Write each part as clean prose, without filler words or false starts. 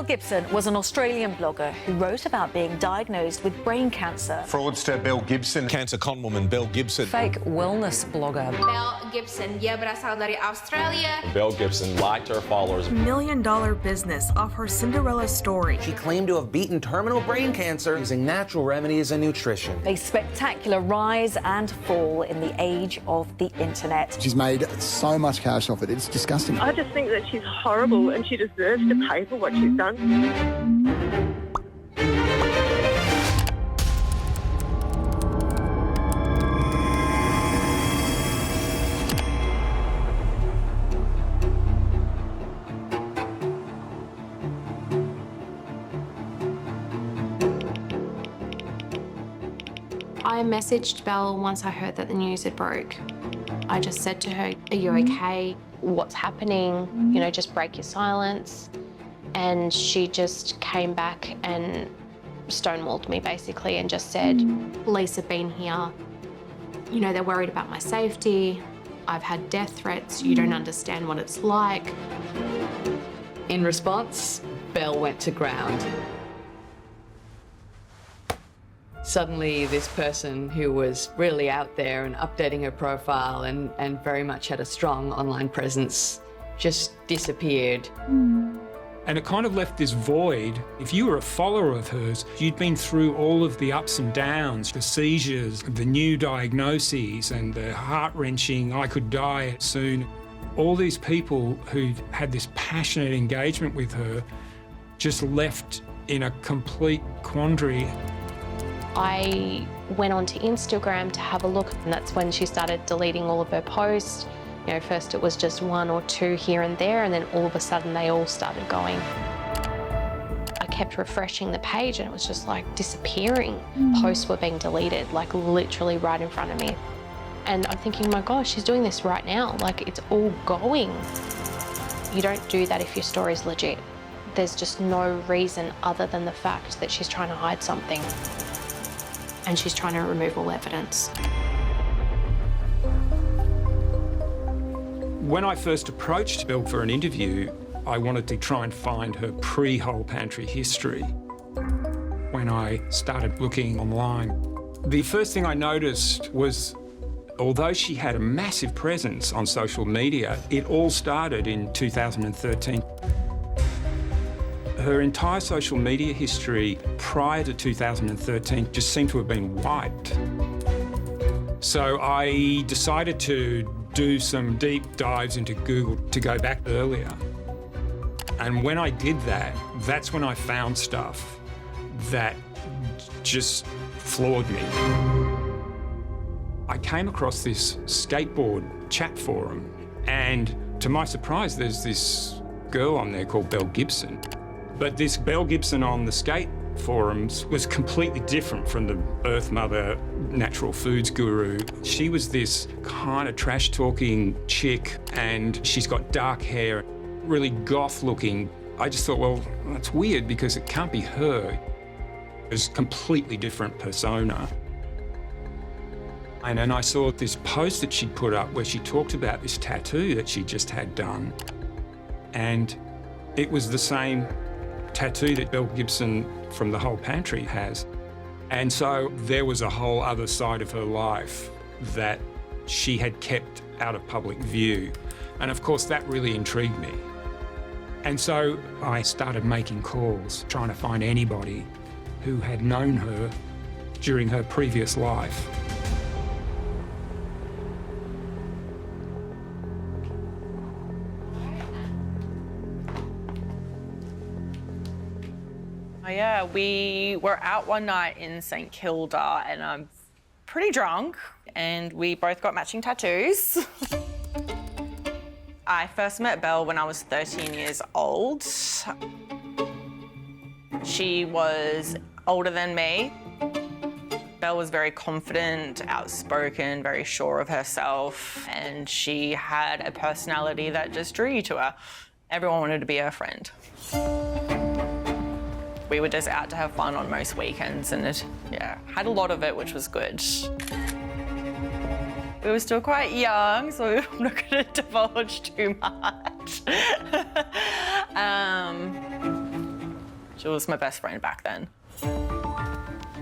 Belle Gibson was an Australian blogger who wrote about being diagnosed with brain cancer. Fraudster Belle Gibson. Cancer conwoman Belle Gibson. Fake wellness blogger. Belle Gibson, dia berasal dari Australia. Belle Gibson lied to her followers. $1 million business off her Cinderella story. She claimed to have beaten terminal brain cancer using natural remedies and nutrition. A spectacular rise and fall in the age of the internet. She's made so much cash off it, it's disgusting. I just think that she's horrible and she deserves to pay for what she's done. I messaged Belle once I heard that the news had broke. I just said to her, "Are you okay? What's happening? You know, just break your silence." And she just came back and stonewalled me basically and just said, "Police have been here. You know, they're worried about my safety. I've had death threats. You don't understand what it's like." In response, Belle went to ground. Suddenly, this person who was really out there and updating her profile and very much had a strong online presence just disappeared. And it kind of left this void. If you were a follower of hers, you'd been through all of the ups and downs, the seizures, the new diagnoses and the heart-wrenching, I could die soon. All these people who had this passionate engagement with her just left in a complete quandary. I went onto Instagram to have a look, and that's when she started deleting all of her posts. You know, first it was just one or two here and there, and then all of a sudden they all started going. I kept refreshing the page and it was just like disappearing. Posts were being deleted, like literally right in front of me. And I'm thinking, my gosh, she's doing this right now. Like, it's all going. You don't do that if your story's legit. There's just no reason other than the fact that she's trying to hide something. And she's trying to remove all evidence. When I first approached Belle for an interview, I wanted to try and find her pre-whole pantry history. When I started looking online, the first thing I noticed was, although she had a massive presence on social media, it all started in 2013. Her entire social media history prior to 2013 just seemed to have been wiped. So I decided to do some deep dives into Google to go back earlier. And when I did that, that's when I found stuff that just floored me. I came across this skateboard chat forum, and to my surprise, there's this girl on there called Belle Gibson. But this Belle Gibson on the skate forums was completely different from the Earth Mother natural foods guru. She was this kind of trash-talking chick, and she's got dark hair, really goth-looking. I just thought, well, that's weird because it can't be her. It was a completely different persona. And then I saw this post that she'd put up where she talked about this tattoo that she just had done. And it was the same tattoo that Belle Gibson from the Whole Pantry has. And so there was a whole other side of her life that she had kept out of public view. And of course, that really intrigued me. And so I started making calls, trying to find anybody who had known her during her previous life. Yeah, we were out one night in St Kilda and I'm pretty drunk and we both got matching tattoos. I first met Belle when I was 13 years old. She was older than me. Belle was very confident, outspoken, very sure of herself, and she had a personality that just drew you to her. Everyone wanted to be her friend. We were just out to have fun on most weekends and had a lot of it, which was good. We were still quite young, so I'm not going to divulge too much. She was my best friend back then.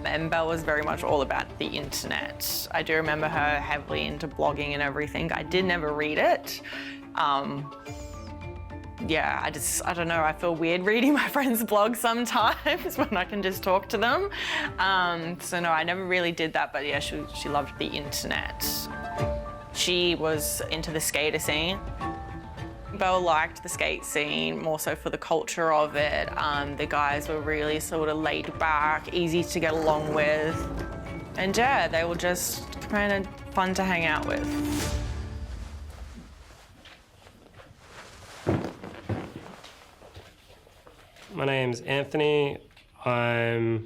And Belle was very much all about the internet. I do remember her heavily into blogging and everything. I did never read it. Yeah, I don't know, I feel weird reading my friends' blogs sometimes when I can just talk to them. So no, I never really did that, but yeah, she loved the internet. She was into the skater scene. Belle liked the skate scene more so for the culture of it. The guys were really sort of laid back, easy to get along with. And yeah, they were just kind of fun to hang out with. My name's Anthony. Should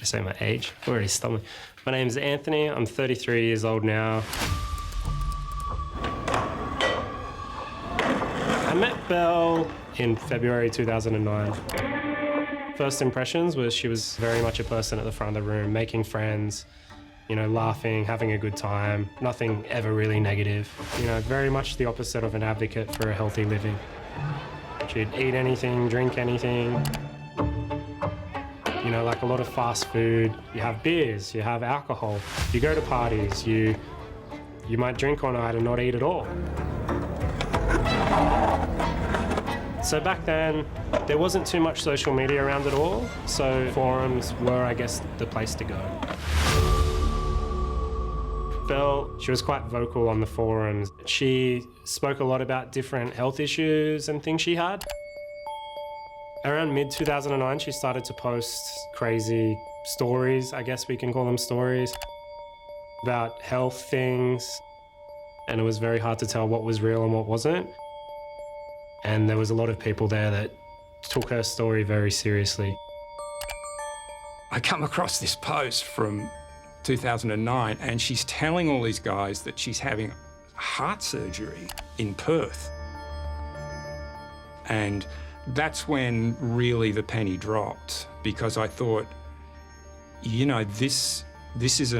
I say my age? I'm already stumbling. My name's Anthony. I'm 33 years old now. I met Belle in February 2009. First impressions was she was very much a person at the front of the room, making friends, you know, laughing, having a good time, nothing ever really negative. You know, very much the opposite of an advocate for a healthy living. She'd eat anything, drink anything. You know, like a lot of fast food, you have beers, you have alcohol. You go to parties, you might drink all night and not eat at all. So back then, there wasn't too much social media around at all, so forums were, I guess, the place to go. Belle, she was quite vocal on the forums. She spoke a lot about different health issues and things she had. Around mid-2009, she started to post crazy stories, I guess we can call them stories, about health things, and it was very hard to tell what was real and what wasn't. And there was a lot of people there that took her story very seriously. I come across this post from 2009 and she's telling all these guys that she's having heart surgery in Perth. And that's when really the penny dropped, because I thought, you know, this is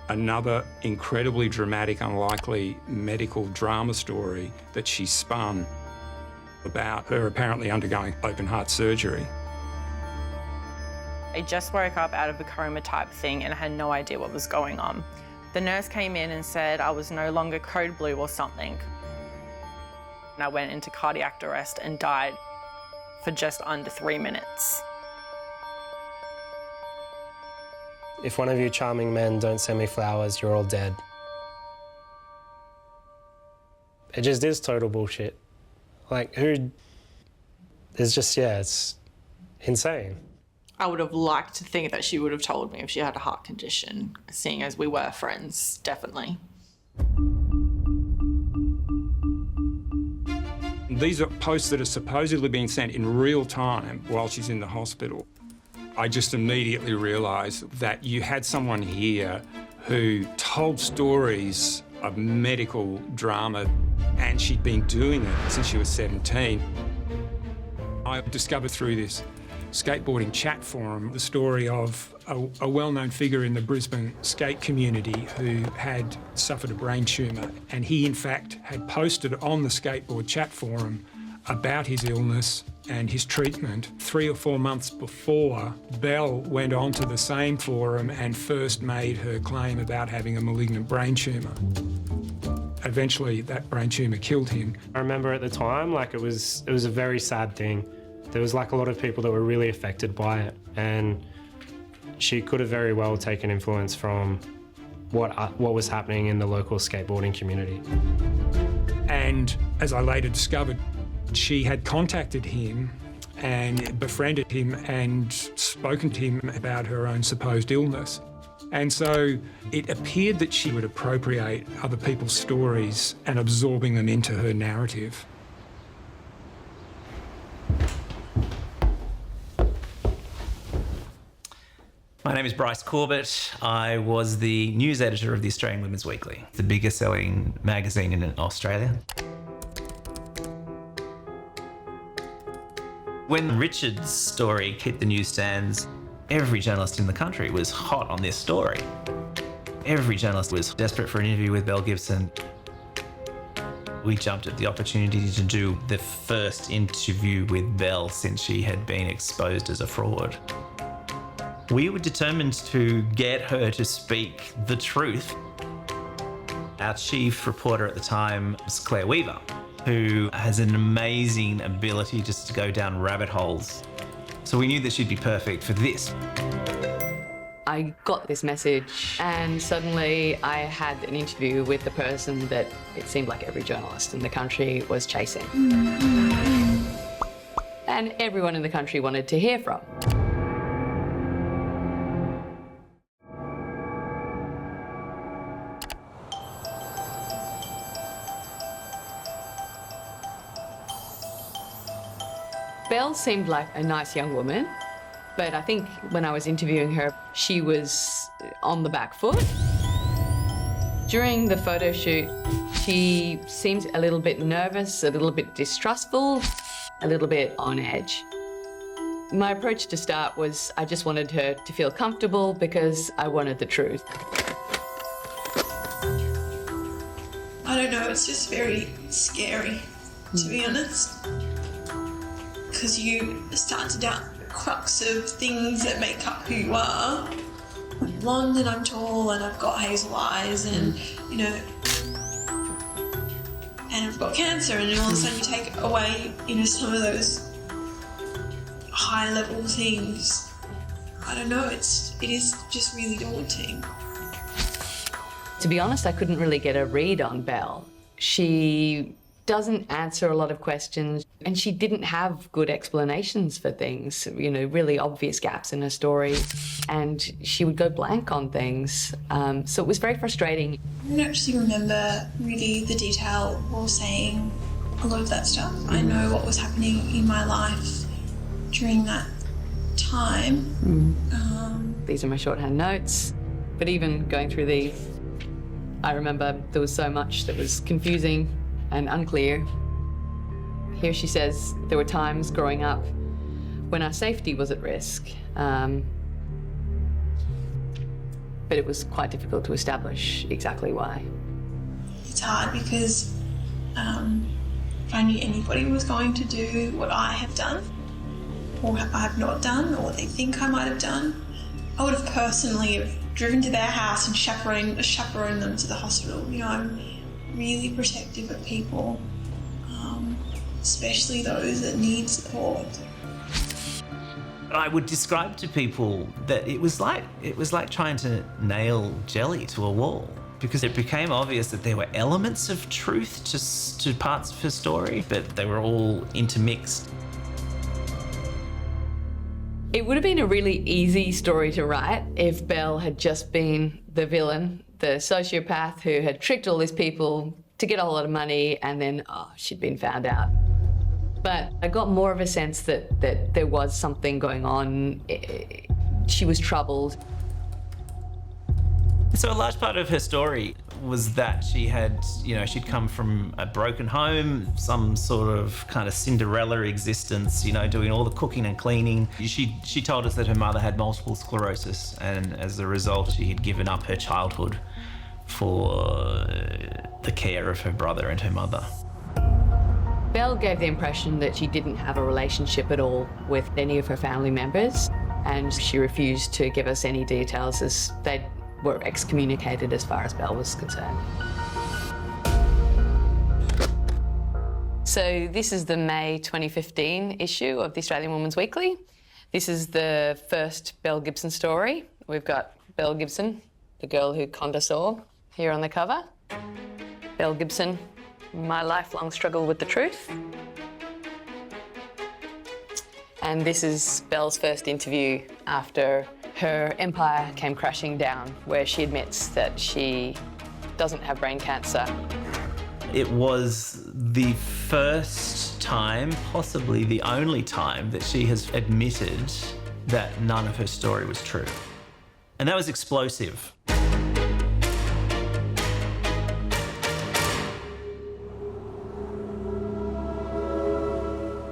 another incredibly dramatic, unlikely medical drama story that she spun about her apparently undergoing open heart surgery. I just woke up out of a coma type thing and I had no idea what was going on. The nurse came in and said I was no longer code blue or something. And I went into cardiac arrest and died for just under 3 minutes. If one of you charming men don't send me flowers, you're all dead. It just is total bullshit. Like, it's just, yeah, it's insane. I would have liked to think that she would have told me if she had a heart condition, seeing as we were friends, definitely. These are posts that are supposedly being sent in real time while she's in the hospital. I just immediately realised that you had someone here who told stories of medical drama, and she'd been doing it since she was 17. I discovered through this skateboarding chat forum the story of a well-known figure in the Brisbane skate community who had suffered a brain tumour, and he in fact had posted on the skateboard chat forum about his illness and his treatment 3 or 4 months before Belle went onto the same forum and first made her claim about having a malignant brain tumour. Eventually that brain tumour killed him. I remember at the time, like, it was a very sad thing. There was like a lot of people that were really affected by it, and she could have very well taken influence from what was happening in the local skateboarding community. And as I later discovered, she had contacted him and befriended him and spoken to him about her own supposed illness. And so it appeared that she would appropriate other people's stories and absorbing them into her narrative. My name is Bryce Corbett. I was the news editor of the Australian Women's Weekly, the biggest selling magazine in Australia. When Richard's story hit the newsstands, every journalist in the country was hot on this story. Every journalist was desperate for an interview with Belle Gibson. We jumped at the opportunity to do the first interview with Belle since she had been exposed as a fraud. We were determined to get her to speak the truth. Our chief reporter at the time was Claire Weaver, who has an amazing ability just to go down rabbit holes. So we knew that she'd be perfect for this. I got this message and suddenly I had an interview with the person that it seemed like every journalist in the country was chasing. And everyone in the country wanted to hear from. Belle seemed like a nice young woman, but I think when I was interviewing her, she was on the back foot. During the photo shoot, she seemed a little bit nervous, a little bit distrustful, a little bit on edge. My approach to start was I just wanted her to feel comfortable because I wanted the truth. I don't know, it's just very scary, to be honest. Because you start to doubt the crux of things that make up who you are. I'm blonde and I'm tall and I've got hazel eyes and, you know, and I've got cancer, and then all of a sudden you take away, you know, some of those high level things. I don't know, it is just really daunting. To be honest, I couldn't really get a read on Belle. She doesn't answer a lot of questions, and she didn't have good explanations for things, you know, really obvious gaps in her story, and she would go blank on things. So it was very frustrating. I don't actually remember really the detail or saying a lot of that stuff. I know what was happening in my life during that time. These are my shorthand notes, but even going through these, I remember there was so much that was confusing and unclear. Here she says there were times growing up when our safety was at risk, but it was quite difficult to establish exactly why. It's hard because if I knew anybody was going to do what I have done, or I have not done, or what they think I might have done, I would have personally driven to their house and chaperoned them to the hospital. You know, I'm really protective of people, especially those that need support. I would describe to people that it was like trying to nail jelly to a wall, because it became obvious that there were elements of truth to parts of her story, but they were all intermixed. It would have been a really easy story to write if Belle had just been the villain, the sociopath who had tricked all these people to get a whole lot of money, and then, she'd been found out. But I got more of a sense that there was something going on. She was troubled. So a large part of her story was that she had, you know, she'd come from a broken home, some sort of kind of Cinderella existence, you know, doing all the cooking and cleaning. She told us that her mother had multiple sclerosis, and as a result, she had given up her childhood for the care of her brother and her mother. Belle gave the impression that she didn't have a relationship at all with any of her family members, and she refused to give us any details as they were excommunicated as far as Belle was concerned. So this is the May 2015 issue of the Australian Woman's Weekly. This is the first Belle Gibson story. We've got Belle Gibson, the girl who conned us all, here on the cover. Belle Gibson, my lifelong struggle with the truth. And this is Belle's first interview after her empire came crashing down, where she admits that she doesn't have brain cancer. It was the first time, possibly the only time, that she has admitted that none of her story was true. And that was explosive.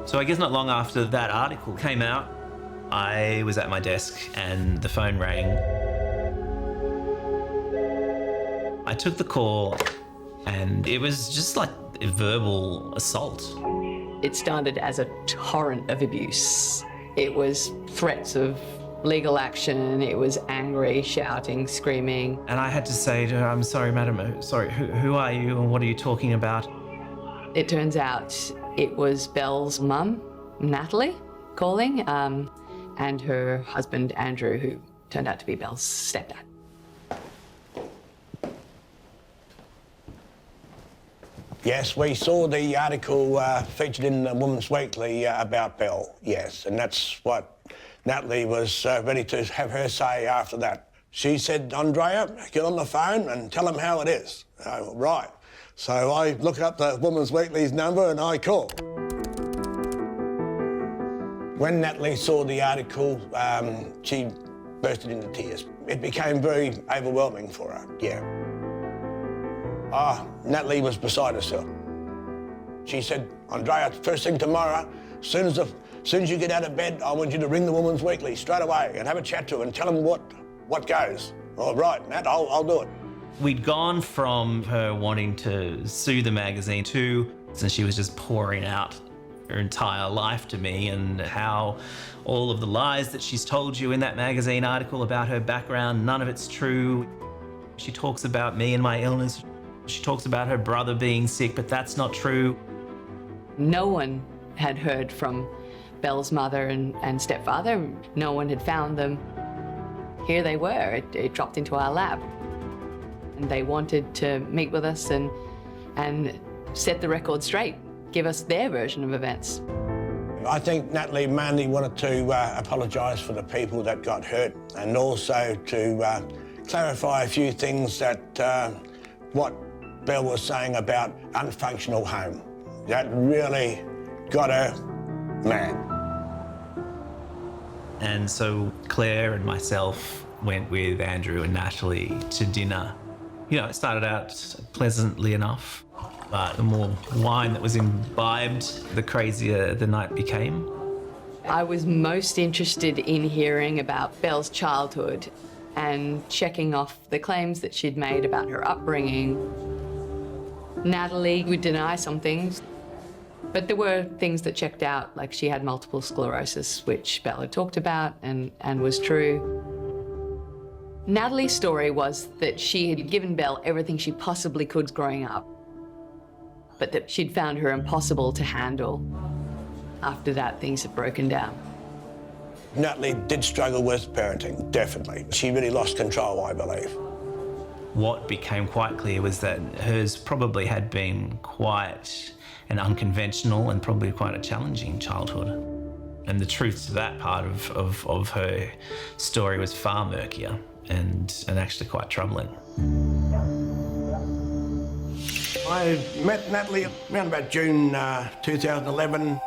So I guess not long after that article came out, I was at my desk and the phone rang. I took the call And it was just like a verbal assault. It started as a torrent of abuse. It was threats of legal action, it was angry, shouting, screaming. And I had to say to her, I'm sorry, madam, sorry, who are you and what are you talking about? It turns out it was Belle's mum, Natalie, calling, and her husband, Andrew, who turned out to be Belle's stepdad. Yes, we saw the article featured in the Women's Weekly about Belle, yes, and that's what Natalie was ready to have her say after that. She said, Andrea, get on the phone and tell them how it is. Right. So I look up the Women's Weekly's number and I call. When Natalie saw the article, she bursted into tears. It became very overwhelming for her, yeah. Natalie was beside herself. She said, Andrea, first thing tomorrow, as soon as you get out of bed, I want you to ring the Women's Weekly straight away and have a chat to them and tell them what goes. All right, Nat, I'll do it. We'd gone from her wanting to sue the magazine to, and she was just pouring out her entire life to me and how all of the lies that she's told you in that magazine article about her background, none of it's true. She talks about me and my illness. She talks about her brother being sick, but that's not true. No one had heard from Belle's mother and stepfather. No one had found them. Here they were. It dropped into our lap. And they wanted to meet with us and set the record straight, give us their version of events. I think Natalie mainly wanted to apologise for the people that got hurt and also to clarify a few things that what Belle was saying about unfunctional home. That really got her mad. And so Claire and myself went with Andrew and Natalie to dinner. You know, it started out pleasantly enough, but the more wine that was imbibed, the crazier the night became. I was most interested in hearing about Belle's childhood and checking off the claims that she'd made about her upbringing. Natalie would deny some things, but there were things that checked out, like she had multiple sclerosis, which Belle had talked about and was true. Natalie's story was that she had given Belle everything she possibly could growing up, but that she'd found her impossible to handle. After that, things had broken down. Natalie did struggle with parenting, definitely. She really lost control, I believe. What became quite clear was that hers probably had been quite an unconventional and probably quite a challenging childhood. And the truth to that part of her story was far murkier and actually quite troubling. I met Natalie around about June 2011,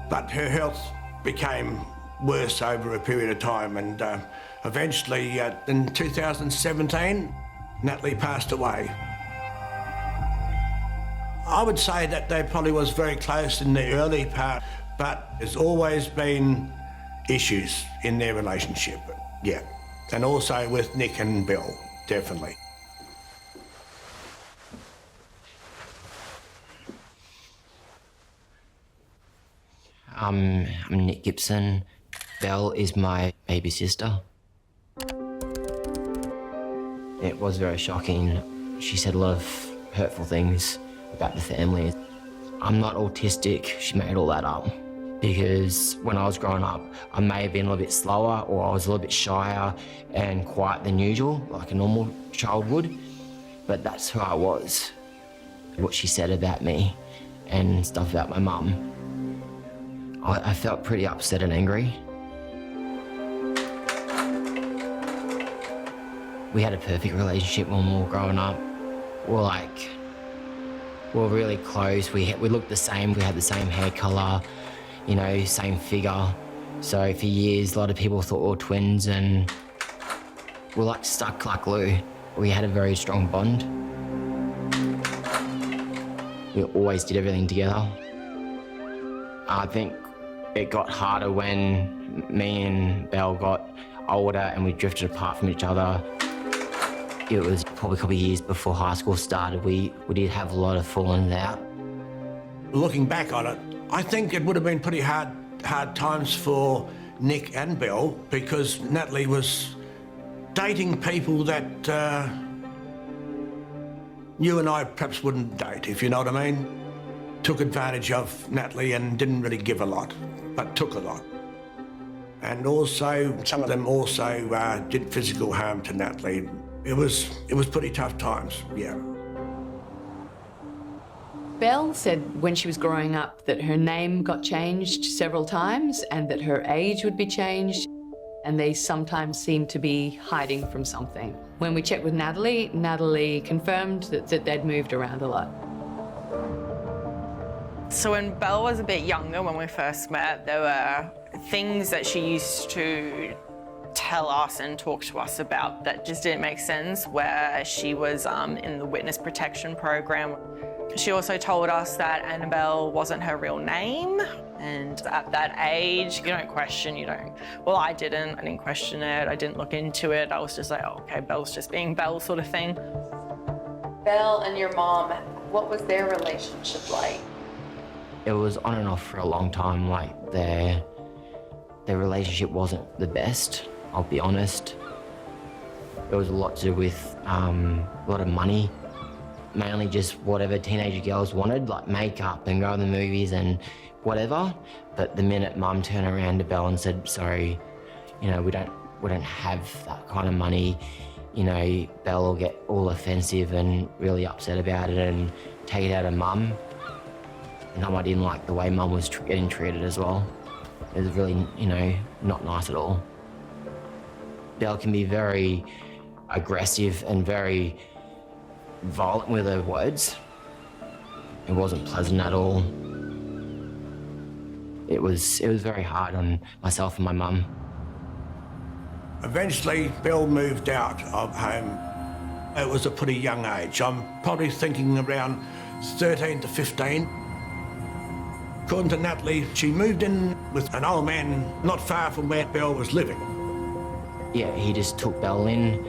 but her health became worse over a period of time, and eventually in 2017, Natalie passed away. I would say that they probably was very close in the early part, but there's always been issues in their relationship, yeah. And also with Nick and Belle, definitely. I'm Nick Gibson. Belle is my baby sister. It was very shocking. She said a lot of hurtful things about the family. I'm not autistic, she made all that up. Because when I was growing up, I may have been a little bit slower or I was a little bit shyer and quiet than usual, like a normal child would. But that's who I was. What she said about me and stuff about my mum. I felt pretty upset and angry. We had a perfect relationship when we were growing up. We were really close. We looked the same. We had the same hair colour, you know, same figure. So for years, a lot of people thought we were twins, and we were like stuck like glue. We had a very strong bond. We always did everything together. I think it got harder when me and Belle got older and we drifted apart from each other. It was probably a couple of years before high school started. We did have a lot of falling out. Looking back on it, I think it would have been pretty hard times for Nick and Belle because Natalie was dating people that you and I perhaps wouldn't date, if you know what I mean. Took advantage of Natalie and didn't really give a lot, but took a lot. And also, some of them also did physical harm to Natalie. It was pretty tough times, yeah. Belle said when she was growing up that her name got changed several times and that her age would be changed, and they sometimes seemed to be hiding from something. When we checked with Natalie, Natalie confirmed that they'd moved around a lot. So when Belle was a bit younger, when we first met, there were things that she used to tell us and talk to us about that just didn't make sense, where she was in the witness protection program. She also told us that Annabelle wasn't her real name, and at that age, you don't question, well, I didn't question it, I didn't look into it, I was just like, oh, okay, Belle's just being Belle sort of thing. Belle and your mom, what was their relationship like? It was on and off for a long time, like their relationship wasn't the best, I'll be honest. There was a lot to do with a lot of money, mainly just whatever teenage girls wanted, like makeup and go to the movies and whatever. But the minute Mum turned around to Belle and said, sorry, we don't have that kind of money, Belle will get all offensive and really upset about it and take it out of Mum. And I didn't like the way Mum was getting treated as well. It was really, not nice at all. Belle can be very aggressive and very violent with her words. It wasn't pleasant at all. It was very hard on myself and my mum. Eventually, Belle moved out of home. It was a pretty young age. I'm probably thinking around 13 to 15. According to Natalie, she moved in with an old man not far from where Belle was living. Yeah, he just took Belle in.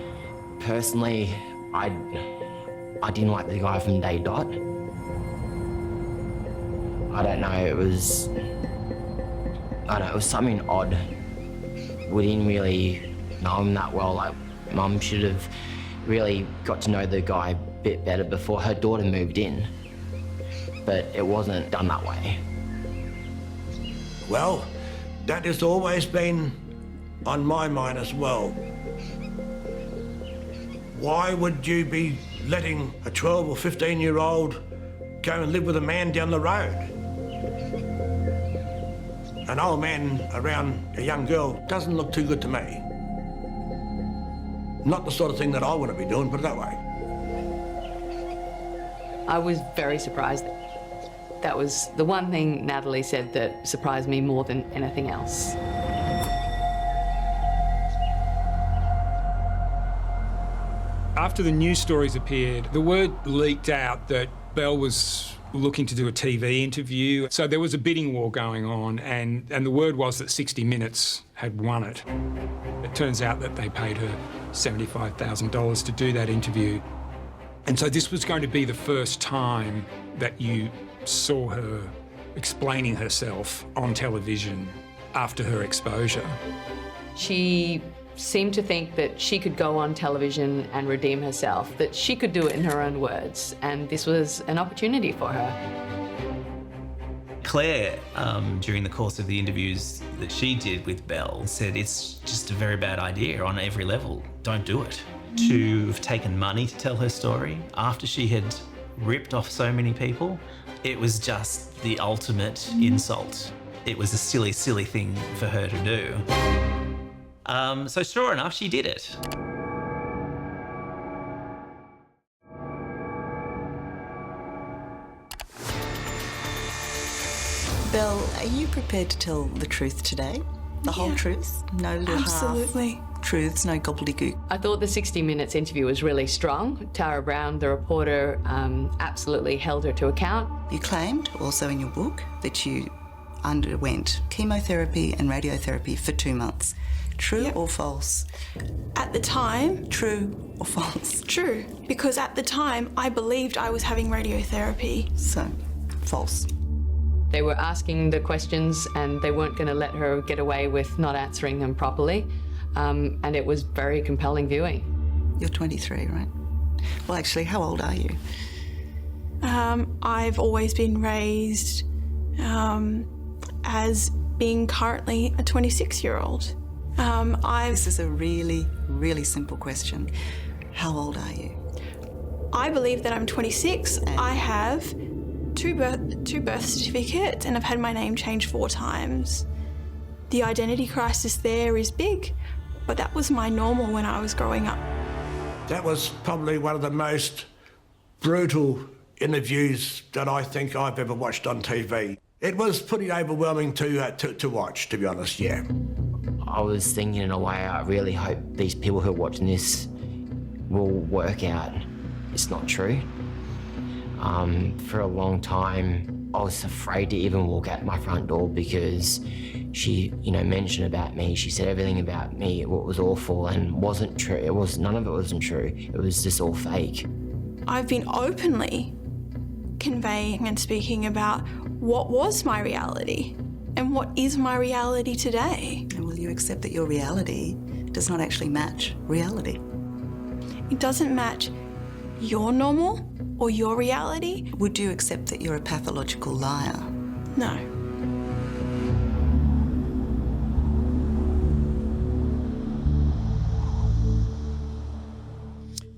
Personally, I didn't like the guy from day dot. I don't know, it was something odd. We didn't really know him that well. Like, Mum should have really got to know the guy a bit better before her daughter moved in. But it wasn't done that way. Well, that has always been on my mind as well. Why would you be letting a 12 or 15-year-old go and live with a man down the road? An old man around a young girl doesn't look too good to me. Not the sort of thing that I want to be doing, put it that way. I was very surprised. That was the one thing Natalie said that surprised me more than anything else. After the news stories appeared, the word leaked out that Belle was looking to do a TV interview. So there was a bidding war going on, and the word was that 60 Minutes had won it. It turns out that they paid her $75,000 to do that interview. And so this was going to be the first time that you saw her explaining herself on television after her exposure. She seemed to think that she could go on television and redeem herself, that she could do it in her own words, and this was an opportunity for her. Claire, during the course of the interviews that she did with Belle, said it's just a very bad idea on every level. Don't do it. To have taken money to tell her story after she had ripped off so many people, it was just the ultimate insult. It was a silly, silly thing for her to do. So sure enough, she did it. Belle, are you prepared to tell the truth today? The whole truth? No little Absolutely. half truths, no gobbledygook? I thought the 60 Minutes interview was really strong. Tara Brown, the reporter, absolutely held her to account. You claimed, also in your book, that you underwent chemotherapy and radiotherapy for 2 months. True or false? At the time... True or false? True, because at the time I believed I was having radiotherapy. So, false. They were asking the questions and they weren't going to let her get away with not answering them properly. And it was very compelling viewing. You're 23, right? Well, actually, how old are you? I've always been raised as being currently a 26-year-old. This is a really, really simple question. How old are you? I believe that I'm 26. And I have two birth certificates and I've had my name changed 4 times. The identity crisis there is big, but that was my normal when I was growing up. That was probably one of the most brutal interviews that I think I've ever watched on TV. It was pretty overwhelming to watch, to be honest, yeah. I was thinking in a way, I really hope these people who are watching this will work out it's not true. For a long time, I was afraid to even walk out my front door because she, mentioned about me. She said everything about me, what was awful and wasn't true. None of it wasn't true. It was just all fake. I've been openly conveying and speaking about what was my reality and what is my reality today. And will you accept that your reality does not actually match reality? It doesn't match your normal or your reality. Would you accept that you're a pathological liar? No.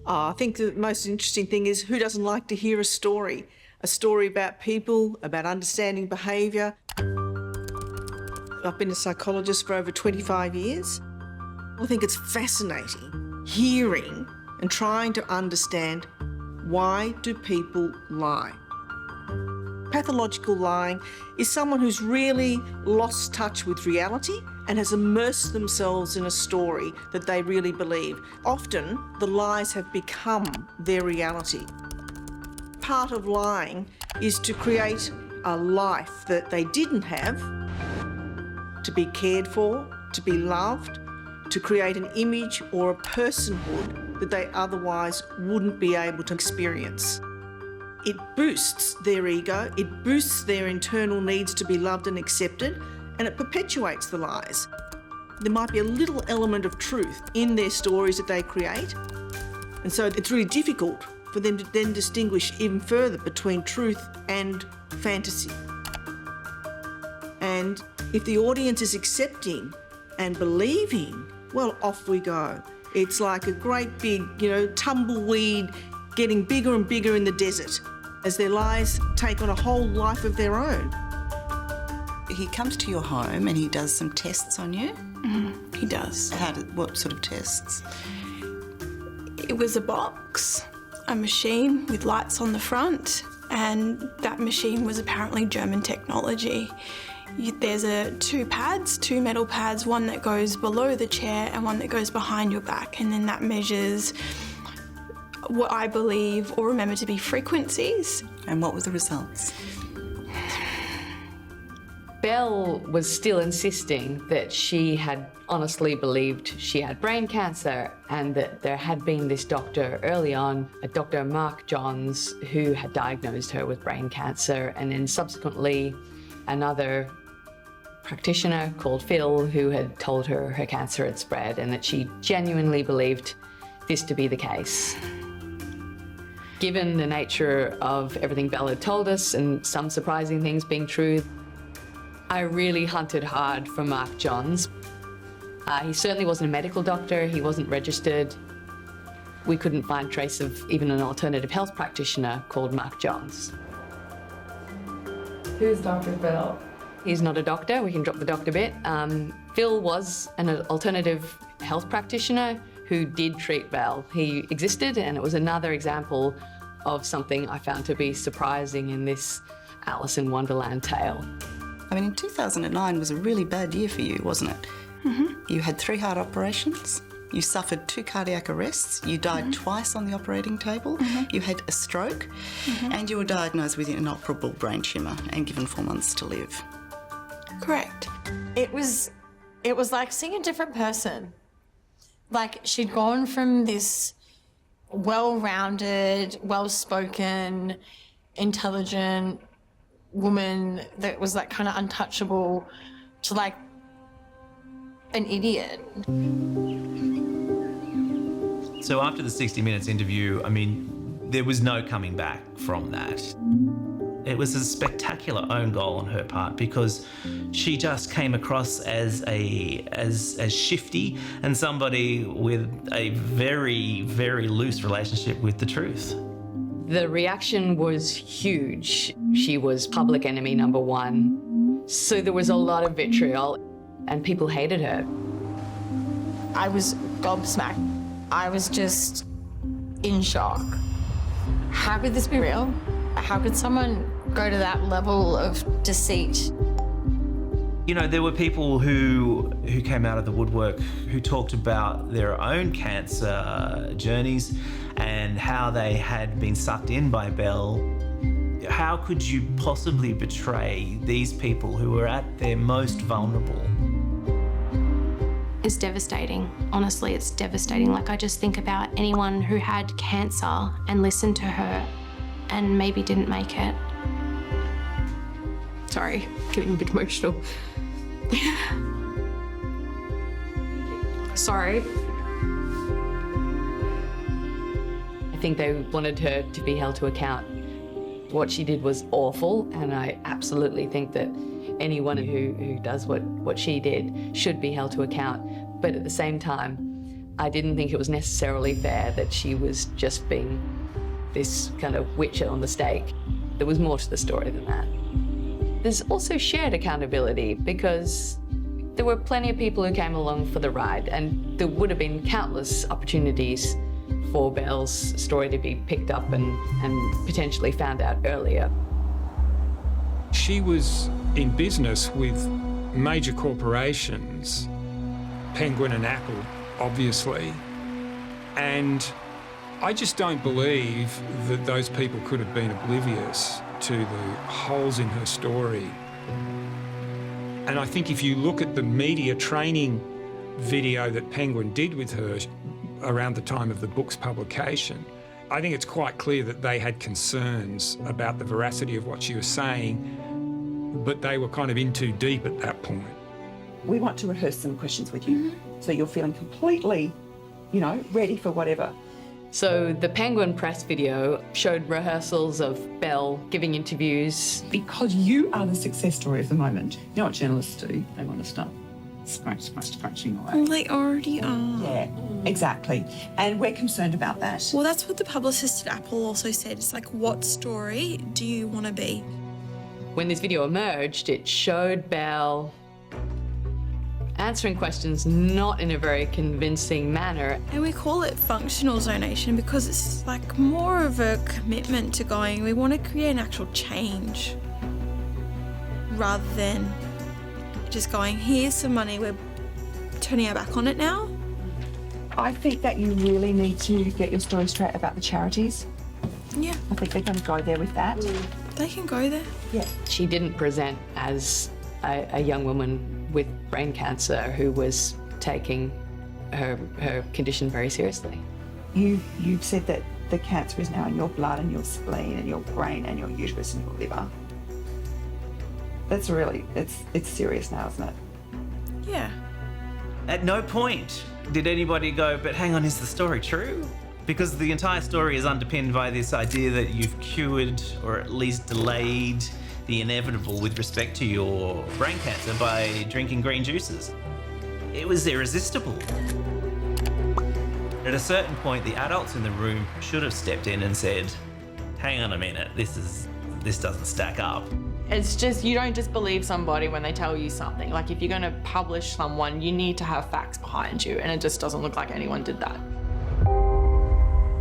I think the most interesting thing is who doesn't like to hear a story about people, about understanding behaviour. I've been a psychologist for over 25 years. I think it's fascinating hearing and trying to understand why do people lie. Pathological lying is someone who's really lost touch with reality and has immersed themselves in a story that they really believe. Often, the lies have become their reality. Part of lying is to create a life that they didn't have, to be cared for, to be loved, to create an image or a personhood that they otherwise wouldn't be able to experience. It boosts their ego, it boosts their internal needs to be loved and accepted, and it perpetuates the lies. There might be a little element of truth in their stories that they create, and so it's really difficult for them to then distinguish even further between truth and fantasy. And if the audience is accepting and believing, well, off we go. It's like a great big, tumbleweed getting bigger and bigger in the desert as their lies take on a whole life of their own. He comes to your home and he does some tests on you? He does. What sort of tests? It was a box, a machine with lights on the front, and that machine was apparently German technology. There's two metal pads, one that goes below the chair and one that goes behind your back, and then that measures what I believe or remember to be frequencies. And what were the results? Belle was still insisting that she had honestly believed she had brain cancer and that there had been this doctor early on, a Dr. Mark Johns, who had diagnosed her with brain cancer, and then subsequently another practitioner called Phil who had told her her cancer had spread and that she genuinely believed this to be the case. Given the nature of everything Belle had told us and some surprising things being true, I really hunted hard for Mark Johns. He certainly wasn't a medical doctor, he wasn't registered. We couldn't find trace of even an alternative health practitioner called Mark Johns. Who's Dr. Belle? He's not a doctor, we can drop the doctor bit. Phil was an alternative health practitioner who did treat Belle. He existed, and it was another example of something I found to be surprising in this Alice in Wonderland tale. I mean, 2009 was a really bad year for you, wasn't it? You had 3 heart operations, you suffered 2 cardiac arrests, you died twice on the operating table, you had a stroke, and you were diagnosed with an inoperable brain tumour and given 4 months to live. Correct. It was like seeing a different person. Like she'd gone from this well-rounded, well-spoken, intelligent woman that was like kind of untouchable to like an idiot. So after the 60 Minutes interview, I mean, there was no coming back from that. It was a spectacular own goal on her part because she just came across as shifty and somebody with a very, very loose relationship with the truth. The reaction was huge. She was public enemy number one. So there was a lot of vitriol and people hated her. I was gobsmacked. I was just in shock. How could this be real? How could someone go to that level of deceit? You know, there were people who came out of the woodwork who talked about their own cancer journeys and how they had been sucked in by Belle. How could you possibly betray these people who were at their most vulnerable? It's devastating. Honestly, it's devastating. Like, I just think about anyone who had cancer and listened to her and maybe didn't make it. Sorry, getting a bit emotional. Sorry. I think they wanted her to be held to account. What she did was awful, and I absolutely think that anyone who does what she did should be held to account. But at the same time, I didn't think it was necessarily fair that she was just being this kind of witch on the stake. There was more to the story than that. There's also shared accountability because there were plenty of people who came along for the ride, and there would have been countless opportunities for Belle's story to be picked up and potentially found out earlier. She was in business with major corporations, Penguin and Apple, obviously, and I just don't believe that those people could have been oblivious to the holes in her story. And I think if you look at the media training video that Penguin did with her around the time of the book's publication, I think it's quite clear that they had concerns about the veracity of what she was saying, but they were kind of in too deep at that point. We want to rehearse some questions with you, so you're feeling completely, you know, ready for whatever. So the Penguin press video showed rehearsals of Belle giving interviews. Because you are the success story of the moment. You know what journalists do? They want to start scratching away. Well, they already are. Yeah, exactly. And we're concerned about that. Well, that's what the publicist at Apple also said. It's like, what story do you want to be? When this video emerged, it showed Belle answering questions not in a very convincing manner. And we call it functional zonation because it's like more of a commitment to going, we want to create an actual change rather than just going, here's some money, we're turning our back on it now. I think that you really need to get your story straight about the charities. Yeah. I think they're going to go there with that. They can go there. Yeah. She didn't present as a young woman with brain cancer who was taking her condition very seriously. You've said that the cancer is now in your blood and your spleen and your brain and your uterus and your liver. That's really, it's serious now, isn't it? Yeah. At no point did anybody go, but hang on, is the story true? Because the entire story is underpinned by this idea that you've cured or at least delayed the inevitable with respect to your brain cancer by drinking green juices. It was irresistible. At a certain point, the adults in the room should have stepped in and said, hang on a minute, this doesn't stack up. It's just, you don't just believe somebody when they tell you something. Like, if you're going to publish someone, you need to have facts behind you, and it just doesn't look like anyone did that.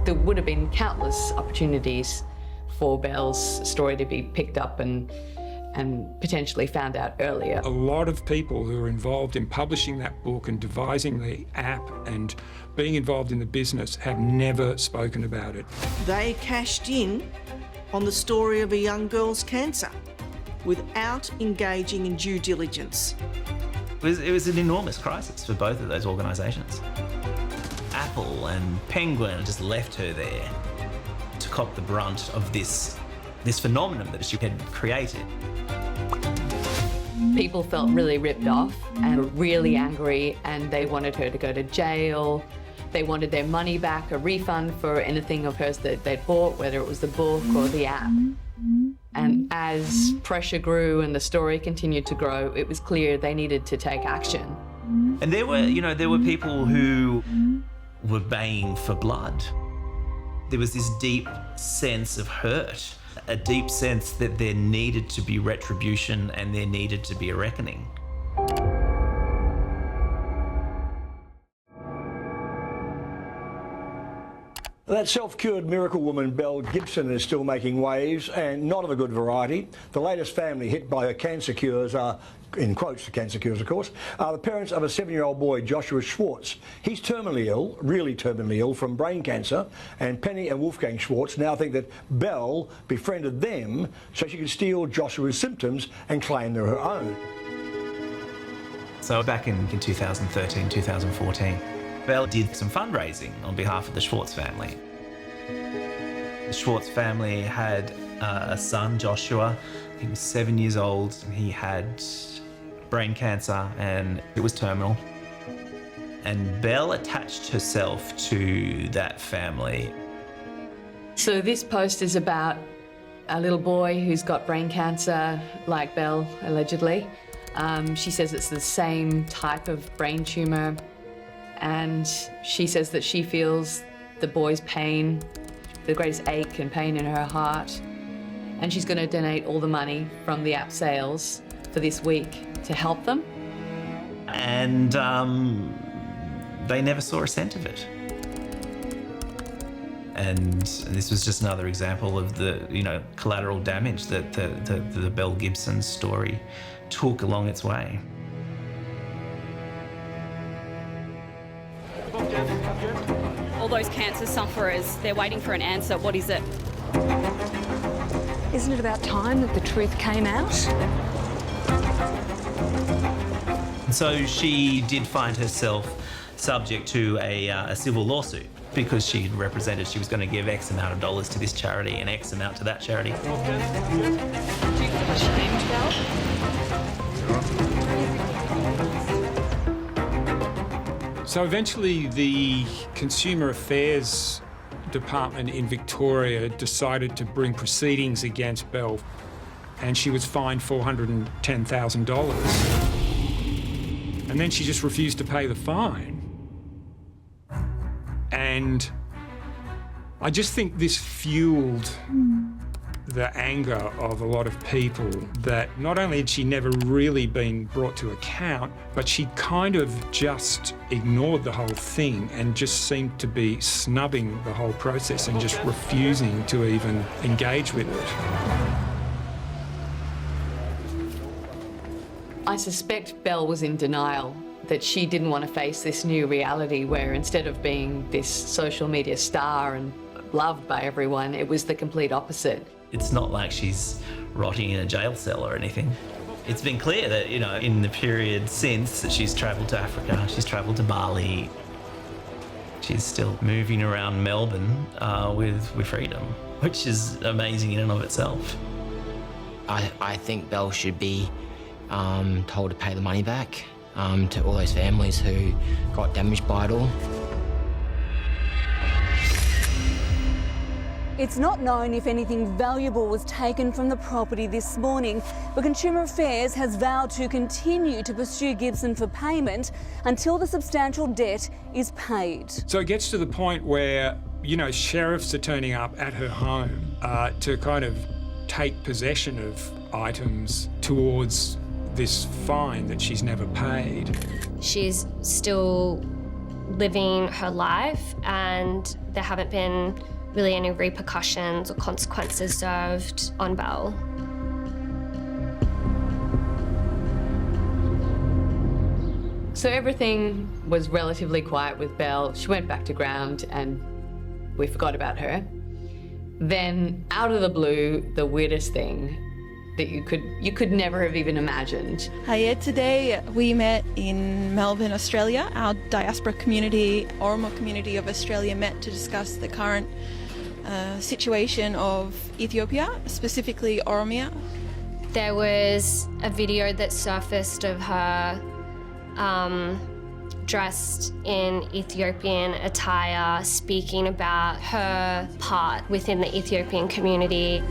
There would have been countless opportunities for Belle's story to be picked up and potentially found out earlier. A lot of people who are involved in publishing that book and devising the app and being involved in the business have never spoken about it. They cashed in on the story of a young girl's cancer. without engaging in due diligence. It was an enormous crisis for both of those organisations. Apple and Penguin just left her there to cop the brunt of this phenomenon that she had created. People felt really ripped off and really angry, and they wanted her to go to jail. They wanted their money back, a refund for anything of hers that they'd bought, whether it was the book or the app. And as pressure grew and the story continued to grow, it was clear they needed to take action. And there were people who were baying for blood. There was this deep sense of hurt, a deep sense that there needed to be retribution and there needed to be a reckoning. That self-cured miracle woman, Belle Gibson, is still making waves, and not of a good variety. The latest family hit by her cancer cures are, in quotes, the cancer cures, of course, are the parents of a 7-year-old boy, Joshua Schwartz. He's terminally ill, really terminally ill, from brain cancer, and Penny and Wolfgang Schwartz now think that Belle befriended them so she could steal Joshua's symptoms and claim they're her own. So back in 2013, 2014, Belle did some fundraising on behalf of the Schwartz family. The Schwartz family had a son, Joshua. He was 7 years old. He had brain cancer and it was terminal. And Belle attached herself to that family. So this post is about a little boy who's got brain cancer, like Belle, allegedly. She says it's the same type of brain tumour. And she says that she feels the boy's pain, the greatest ache and pain in her heart. And she's going to donate all the money from the app sales for this week to help them. And they never saw a cent of it. And this was just another example of the, collateral damage that the Belle Gibson story took along its way. All those cancer sufferers, they're waiting for an answer. What is it? Isn't it about time that the truth came out? So she did find herself subject to a civil lawsuit because she had represented she was going to give X amount of dollars to this charity and X amount to that charity. So eventually the Consumer Affairs Department in Victoria decided to bring proceedings against Belle, and she was fined $410,000. And then she just refused to pay the fine. And I just think this fueled the anger of a lot of people that not only had she never really been brought to account, but she kind of just ignored the whole thing and just seemed to be snubbing the whole process and just refusing to even engage with it. I suspect Belle was in denial, that she didn't want to face this new reality where instead of being this social media star and loved by everyone, it was the complete opposite. It's not like she's rotting in a jail cell or anything. It's been clear that, in the period since that she's travelled to Africa, she's travelled to Bali. She's still moving around Melbourne with freedom, which is amazing in and of itself. I think Belle should be told to pay the money back to all those families who got damaged by it all. It's not known if anything valuable was taken from the property this morning, but Consumer Affairs has vowed to continue to pursue Gibson for payment until the substantial debt is paid. So it gets to the point where, sheriffs are turning up at her home to kind of take possession of items towards this fine that she's never paid. She's still living her life and there haven't been really any repercussions or consequences served on Belle. So everything was relatively quiet with Belle. She went back to ground and we forgot about her. Then, out of the blue, the weirdest thing, that you could never have even imagined. Hiya, today we met in Melbourne, Australia. Our diaspora community, Oromo community of Australia, met to discuss the current situation of Ethiopia, specifically Oromia. There was a video that surfaced of her dressed in Ethiopian attire, speaking about her part within the Ethiopian community.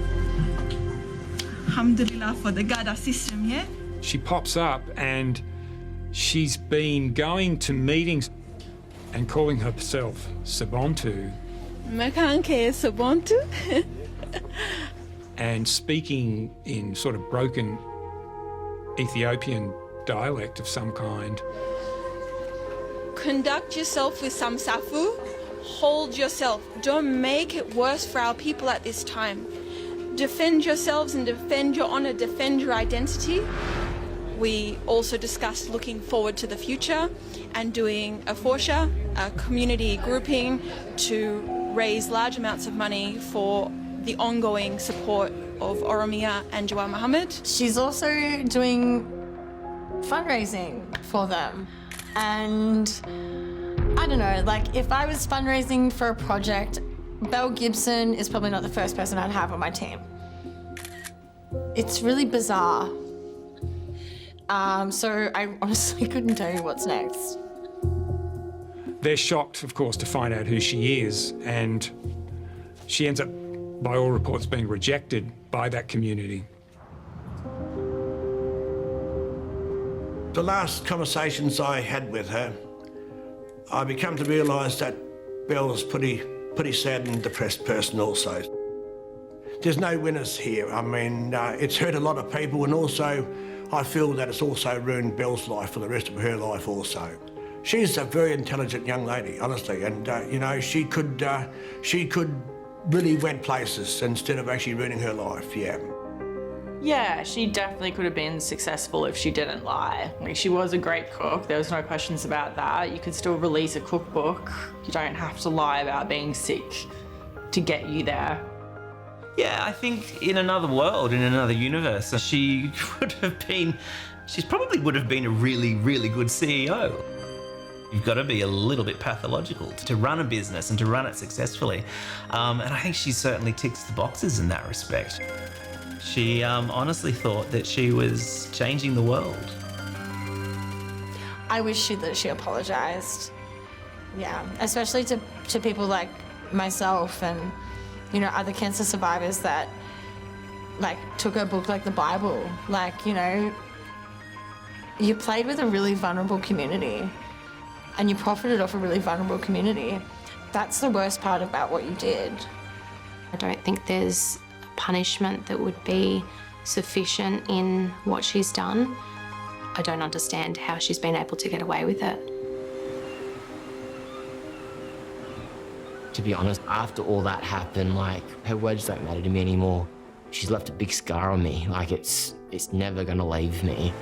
Alhamdulillah for the Gada system, yeah? She pops up and she's been going to meetings and calling herself Sabontu Mekanke Sabontu. and speaking in sort of broken Ethiopian dialect of some kind. Conduct yourself with some safu. Hold yourself. Don't make it worse for our people at this time. Defend yourselves and defend your honour, defend your identity. We also discussed looking forward to the future and doing a forsha, a community grouping, to raise large amounts of money for the ongoing support of Oromia and Jawar Mohammed. She's also doing fundraising for them. And I don't know, like if I was fundraising for a project, Belle Gibson is probably not the first person I'd have on my team. It's really bizarre. So I honestly couldn't tell you what's next. They're shocked, of course, to find out who she is, and she ends up, by all reports, being rejected by that community. The last conversations I had with her, I become to realise that Belle's pretty sad and depressed person also. There's no winners here. I mean, it's hurt a lot of people, and also I feel that it's also ruined Belle's life for the rest of her life also. She's a very intelligent young lady, honestly, and you know, she could really went places instead of actually ruining her life, yeah. Yeah, she definitely could have been successful if she didn't lie. Like, she was a great cook, there was no questions about that. You could still release a cookbook. You don't have to lie about being sick to get you there. Yeah, I think in another world, in another universe, she probably would have been a really, really good CEO. You've got to be a little bit pathological to run a business and to run it successfully. And I think she certainly ticks the boxes in that respect. She honestly thought that she was changing the world. I wish that she apologised. Yeah, especially to people like myself and, you know, other cancer survivors that, like, took her book like the Bible. Like, you know, you played with a really vulnerable community and you profited off a really vulnerable community. That's the worst part about what you did. I don't think there's punishment that would be sufficient in what she's done. I don't understand how she's been able to get away with it. To be honest, after all that happened, like, her words don't matter to me anymore. She's left a big scar on me. Like, it's never gonna leave me.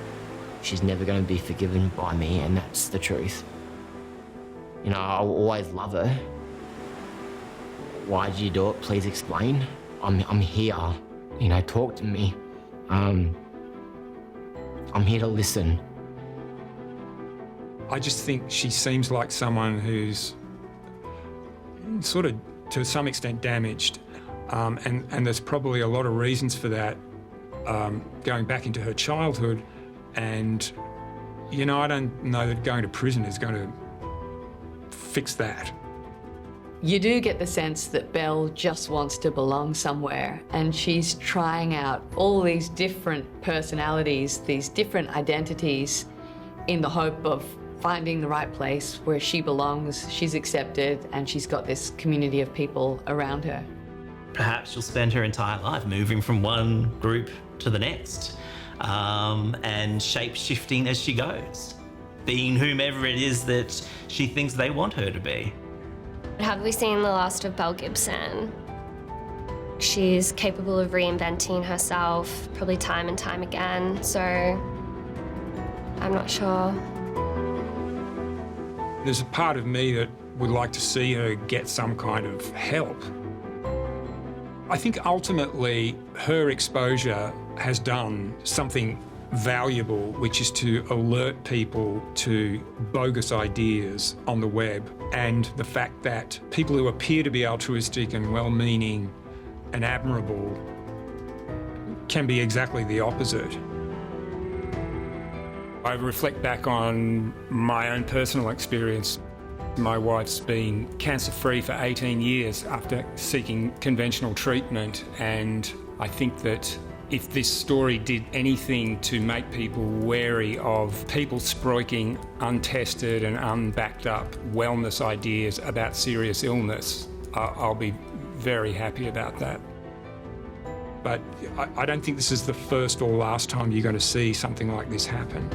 She's never gonna be forgiven by me, and that's the truth. You know, I'll always love her. Why did you do it? Please explain. I'm here. You know, talk to me. I'm here to listen. I just think she seems like someone who's sort of, to some extent, damaged. And there's probably a lot of reasons for that, going back into her childhood. And, you know, I don't know that going to prison is going to fix that. You do get the sense that Belle just wants to belong somewhere, and she's trying out all these different personalities, these different identities, in the hope of finding the right place where she belongs, she's accepted, and she's got this community of people around her. Perhaps she'll spend her entire life moving from one group to the next, and shape-shifting as she goes, being whomever it is that she thinks they want her to be. Have we seen the last of Belle Gibson? She's capable of reinventing herself, probably time and time again, so I'm not sure. There's a part of me that would like to see her get some kind of help. I think ultimately her exposure has done something valuable, which is to alert people to bogus ideas on the web, and the fact that people who appear to be altruistic and well-meaning and admirable can be exactly the opposite. I reflect back on my own personal experience. My wife's been cancer-free for 18 years after seeking conventional treatment, and I think that if this story did anything to make people wary of people spruiking untested and unbacked up wellness ideas about serious illness, I'll be very happy about that. But I don't think this is the first or last time you're going to see something like this happen.